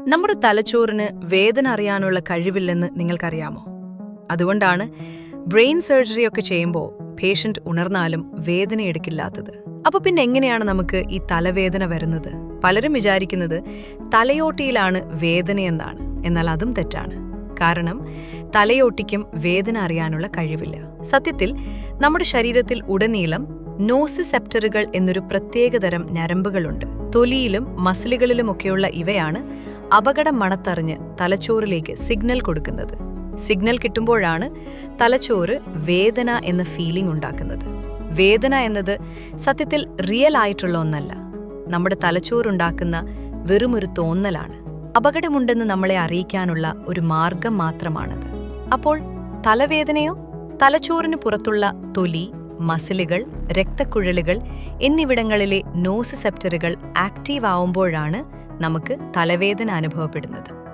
നമ്മുടെ തലച്ചോറിന് വേദന അറിയാനുള്ള കഴിവില്ലെന്ന് നിങ്ങൾക്കറിയാമോ? അതുകൊണ്ടാണ് ബ്രെയിൻ സർജറി ഒക്കെ ചെയ്യുമ്പോൾ പേഷ്യന്റ് ഉണർന്നാലും വേദന എടുക്കില്ലാത്തത്. അപ്പോൾ പിന്നെ എങ്ങനെയാണ് നമുക്ക് ഈ തലവേദന വരുന്നത്? പലരും വിചാരിക്കുന്നത് തലയോട്ടിയിലാണ് വേദനയെന്നാണ്. എന്നാൽ അതും തെറ്റാണ്. കാരണം തലയോട്ടിക്കും വേദന അറിയാനുള്ള കഴിവില്ല. സത്യത്തിൽ നമ്മുടെ ശരീരത്തിൽ ഉടനീളം നോസിസെപ്റ്ററുകൾ എന്നൊരു പ്രത്യേകതരം ഞരമ്പുകളുണ്ട്. തൊലിയിലും മസിലുകളിലുമൊക്കെയുള്ള ഇവയാണ് അപകടം മണത്തറിഞ്ഞ് തലച്ചോറിലേക്ക് സിഗ്നൽ കൊടുക്കുന്നത്. സിഗ്നൽ കിട്ടുമ്പോഴാണ് തലച്ചോറ് വേദന എന്ന ഫീലിംഗ് ഉണ്ടാക്കുന്നത്. വേദന എന്നത് സത്യത്തിൽ റിയൽ ആയിട്ടുള്ള ഒന്നല്ല. നമ്മുടെ തലച്ചോറുണ്ടാക്കുന്ന വെറുമൊരു തോന്നലാണ്. അപകടമുണ്ടെന്ന് നമ്മളെ അറിയിക്കാനുള്ള ഒരു മാർഗം മാത്രമാണത്. അപ്പോൾ തലവേദനയോ? തലച്ചോറിന് പുറത്തുള്ള തൊലി, മസിലുകൾ, രക്തക്കുഴലുകൾ എന്നിവിടങ്ങളിലെ നോസിസെപ്റ്ററുകൾ ആക്റ്റീവ് ആവുമ്പോഴാണ് നമുക്ക് തലവേദന അനുഭവപ്പെടുന്നത്.